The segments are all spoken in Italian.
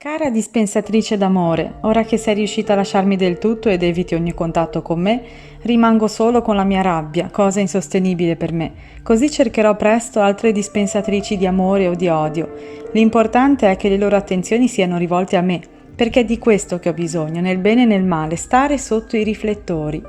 Cara dispensatrice d'amore, ora che sei riuscita a lasciarmi del tutto ed eviti ogni contatto con me, rimango solo con la mia rabbia, cosa insostenibile per me. Così cercherò presto altre dispensatrici di amore o di odio. L'importante è che le loro attenzioni siano rivolte a me, perché è di questo che ho bisogno, nel bene e nel male, stare sotto i riflettori.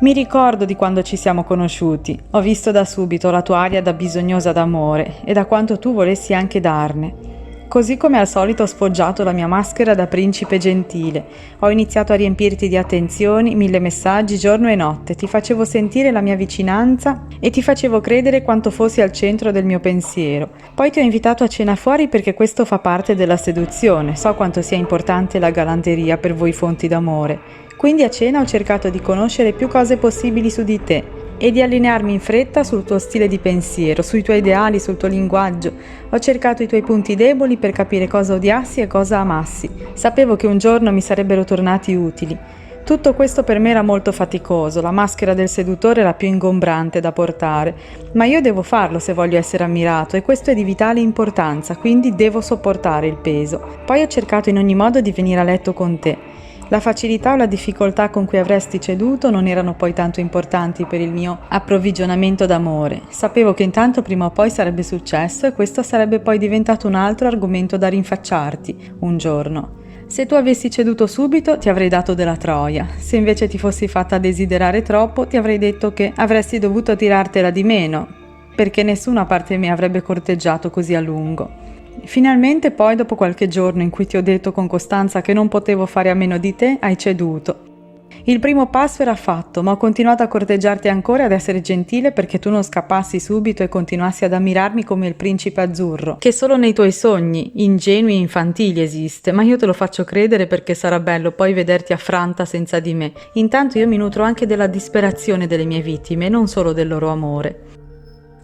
Mi ricordo di quando ci siamo conosciuti. Ho visto da subito la tua aria da bisognosa d'amore e da quanto tu volessi anche darne. Così come al solito ho sfoggiato la mia maschera da principe gentile. Ho iniziato a riempirti di attenzioni, 1000 messaggi giorno e notte. Ti facevo sentire la mia vicinanza e ti facevo credere quanto fossi al centro del mio pensiero. Poi ti ho invitato a cena fuori perché questo fa parte della seduzione. So quanto sia importante la galanteria per voi fonti d'amore. Quindi a cena ho cercato di conoscere più cose possibili su di te e di allinearmi in fretta sul tuo stile di pensiero, sui tuoi ideali, sul tuo linguaggio. Ho cercato i tuoi punti deboli per capire cosa odiassi e cosa amassi. Sapevo che un giorno mi sarebbero tornati utili. Tutto questo per me era molto faticoso, la maschera del seduttore era più ingombrante da portare, ma io devo farlo se voglio essere ammirato e questo è di vitale importanza, quindi devo sopportare il peso. Poi ho cercato in ogni modo di venire a letto con te. La facilità o la difficoltà con cui avresti ceduto non erano poi tanto importanti per il mio approvvigionamento d'amore. Sapevo che intanto prima o poi sarebbe successo e questo sarebbe poi diventato un altro argomento da rinfacciarti un giorno. Se tu avessi ceduto subito ti avrei dato della troia, se invece ti fossi fatta desiderare troppo ti avrei detto che avresti dovuto tirartela di meno, perché nessuno a parte me avrebbe corteggiato così a lungo. Finalmente poi, dopo qualche giorno in cui ti ho detto con costanza che non potevo fare a meno di te, hai ceduto. Il primo passo era fatto, ma ho continuato a corteggiarti ancora e ad essere gentile perché tu non scappassi subito e continuassi ad ammirarmi come il principe azzurro, che solo nei tuoi sogni, ingenui e infantili, esiste, ma io te lo faccio credere perché sarà bello poi vederti affranta senza di me. Intanto io mi nutro anche della disperazione delle mie vittime, non solo del loro amore.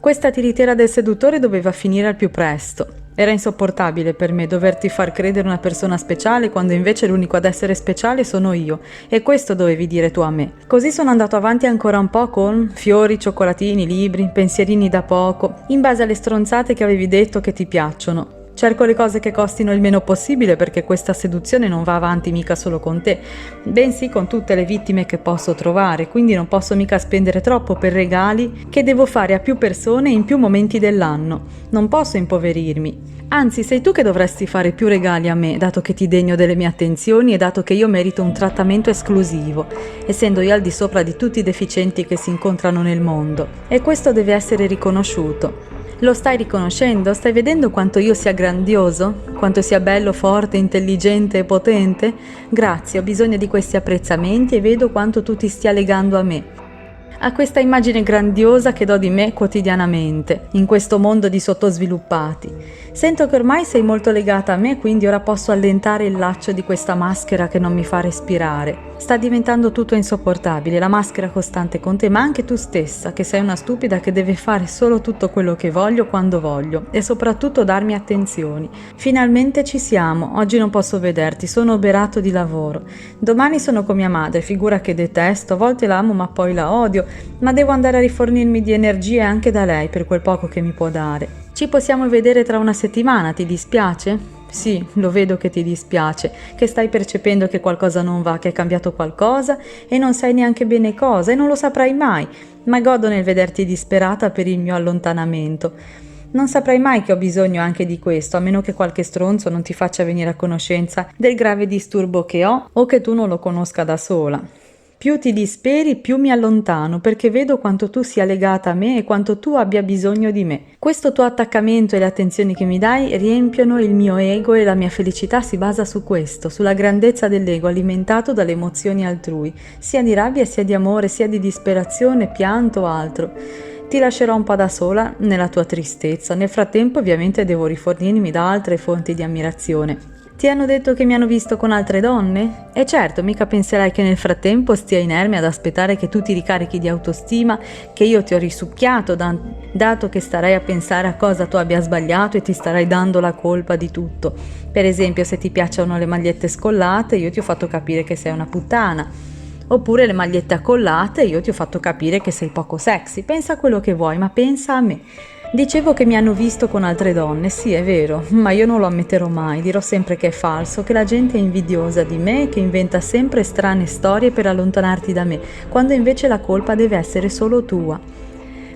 Questa tiritera del seduttore doveva finire al più presto. Era insopportabile per me doverti far credere una persona speciale quando invece l'unico ad essere speciale sono io, e questo dovevi dire tu a me. Così sono andato avanti ancora un po' con fiori, cioccolatini, libri, pensierini da poco, in base alle stronzate che avevi detto che ti piacciono. Cerco le cose che costino il meno possibile perché questa seduzione non va avanti mica solo con te, bensì con tutte le vittime che posso trovare, quindi non posso mica spendere troppo per regali che devo fare a più persone in più momenti dell'anno. Non posso impoverirmi. Anzi, sei tu che dovresti fare più regali a me, dato che ti degno delle mie attenzioni e dato che io merito un trattamento esclusivo, essendo io al di sopra di tutti i deficienti che si incontrano nel mondo. E questo deve essere riconosciuto. Lo stai riconoscendo? Stai vedendo quanto io sia grandioso? Quanto sia bello, forte, intelligente e potente? Grazie, ho bisogno di questi apprezzamenti e vedo quanto tu ti stia legando a me. A questa immagine grandiosa che do di me quotidianamente, in questo mondo di sottosviluppati. Sento che ormai sei molto legata a me, quindi ora posso allentare il laccio di questa maschera che non mi fa respirare. Sta diventando tutto insopportabile, la maschera costante con te, ma anche tu stessa, che sei una stupida che deve fare solo tutto quello che voglio quando voglio e soprattutto darmi attenzioni. Finalmente ci siamo, oggi non posso vederti, sono oberato di lavoro. Domani sono con mia madre, figura che detesto, a volte la amo ma poi la odio, ma devo andare a rifornirmi di energie anche da lei per quel poco che mi può dare. Ci possiamo vedere tra una settimana, ti dispiace? Sì, lo vedo che ti dispiace, che stai percependo che qualcosa non va, che è cambiato qualcosa e non sai neanche bene cosa e non lo saprai mai, ma godo nel vederti disperata per il mio allontanamento. Non saprai mai che ho bisogno anche di questo, a meno che qualche stronzo non ti faccia venire a conoscenza del grave disturbo che ho o che tu non lo conosca da sola. Più ti disperi, più mi allontano, perché vedo quanto tu sia legata a me e quanto tu abbia bisogno di me. Questo tuo attaccamento e le attenzioni che mi dai riempiono il mio ego e la mia felicità si basa su questo, sulla grandezza dell'ego alimentato dalle emozioni altrui, sia di rabbia sia di amore, sia di disperazione, pianto o altro. Ti lascerò un po' da sola nella tua tristezza, nel frattempo ovviamente devo rifornirmi da altre fonti di ammirazione. Ti hanno detto che mi hanno visto con altre donne? E certo, mica penserai che nel frattempo stia inerme ad aspettare che tu ti ricarichi di autostima, che io ti ho risucchiato, dato che starai a pensare a cosa tu abbia sbagliato e ti starai dando la colpa di tutto. Per esempio, se ti piacciono le magliette scollate, io ti ho fatto capire che sei una puttana. Oppure le magliette accollate, io ti ho fatto capire che sei poco sexy. Pensa a quello che vuoi, ma pensa a me. Dicevo che mi hanno visto con altre donne, sì è vero, ma io non lo ammetterò mai, dirò sempre che è falso, che la gente è invidiosa di me e che inventa sempre strane storie per allontanarti da me, quando invece la colpa deve essere solo tua.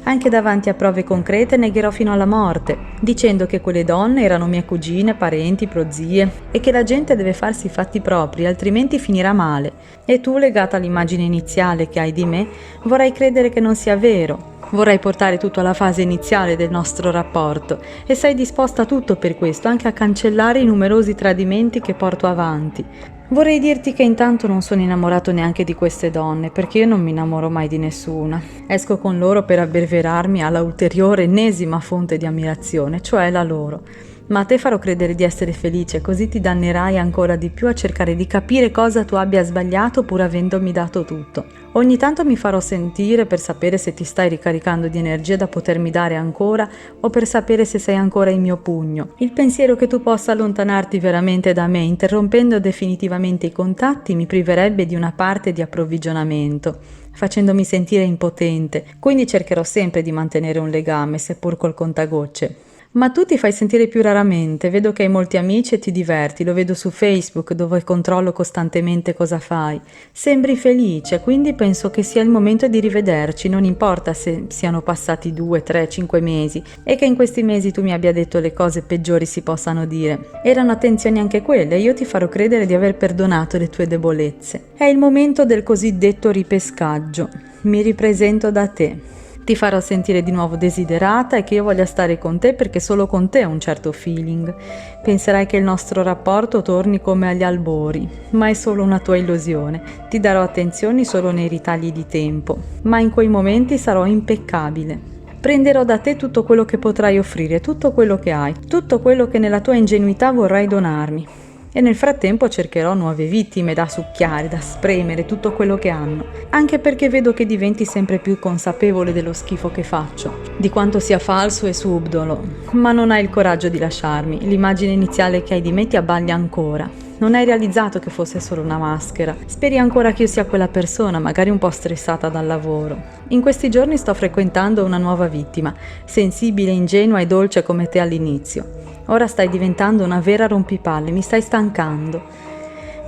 Anche davanti a prove concrete negherò fino alla morte, dicendo che quelle donne erano mie cugine, parenti, prozie e che la gente deve farsi i fatti propri, altrimenti finirà male. E tu, legata all'immagine iniziale che hai di me, vorrai credere che non sia vero. Vorrai portare tutto alla fase iniziale del nostro rapporto e sei disposta a tutto per questo, anche a cancellare i numerosi tradimenti che porto avanti. Vorrei dirti che intanto non sono innamorato neanche di queste donne, perché io non mi innamoro mai di nessuna. Esco con loro per abbeverarmi alla ulteriore ennesima fonte di ammirazione, cioè la loro. Ma a te farò credere di essere felice, così ti dannerai ancora di più a cercare di capire cosa tu abbia sbagliato pur avendomi dato tutto. Ogni tanto mi farò sentire per sapere se ti stai ricaricando di energia da potermi dare ancora o per sapere se sei ancora il mio pugno. Il pensiero che tu possa allontanarti veramente da me, interrompendo definitivamente i contatti, mi priverebbe di una parte di approvvigionamento, facendomi sentire impotente, quindi cercherò sempre di mantenere un legame, seppur col contagocce. Ma tu ti fai sentire più raramente, vedo che hai molti amici e ti diverti, lo vedo su Facebook dove controllo costantemente cosa fai. Sembri felice, quindi penso che sia il momento di rivederci, non importa se siano passati 2, 3, 5 mesi e che in questi mesi tu mi abbia detto le cose peggiori si possano dire. Erano attenzioni anche quelle e io ti farò credere di aver perdonato le tue debolezze. È il momento del cosiddetto ripescaggio. Mi ripresento da te. Ti farò sentire di nuovo desiderata e che io voglia stare con te perché solo con te ho un certo feeling. Penserai che il nostro rapporto torni come agli albori, ma è solo una tua illusione. Ti darò attenzioni solo nei ritagli di tempo, ma in quei momenti sarò impeccabile. Prenderò da te tutto quello che potrai offrire, tutto quello che hai, tutto quello che nella tua ingenuità vorrai donarmi. E nel frattempo cercherò nuove vittime da succhiare, da spremere tutto quello che hanno, anche perché vedo che diventi sempre più consapevole dello schifo che faccio, di quanto sia falso e subdolo, ma non hai il coraggio di lasciarmi, l'immagine iniziale che hai di me ti abbaglia ancora. Non hai realizzato che fosse solo una maschera. Speri ancora che io sia quella persona, magari un po' stressata dal lavoro. In questi giorni sto frequentando una nuova vittima, sensibile, ingenua e dolce come te all'inizio. Ora stai diventando una vera rompipalle, mi stai stancando.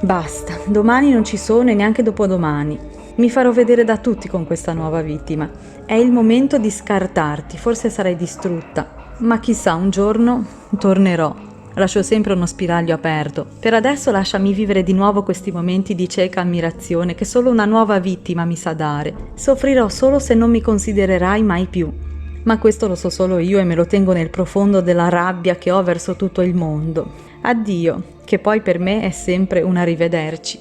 Basta, domani non ci sono e neanche dopodomani. Mi farò vedere da tutti con questa nuova vittima. È il momento di scartarti, forse sarai distrutta, ma chissà, un giorno tornerò. Lascio sempre uno spiraglio aperto. Per adesso lasciami vivere di nuovo questi momenti di cieca ammirazione che solo una nuova vittima mi sa dare. Soffrirò solo se non mi considererai mai più. Ma questo lo so solo io e me lo tengo nel profondo della rabbia che ho verso tutto il mondo. Addio, che poi per me è sempre un arrivederci.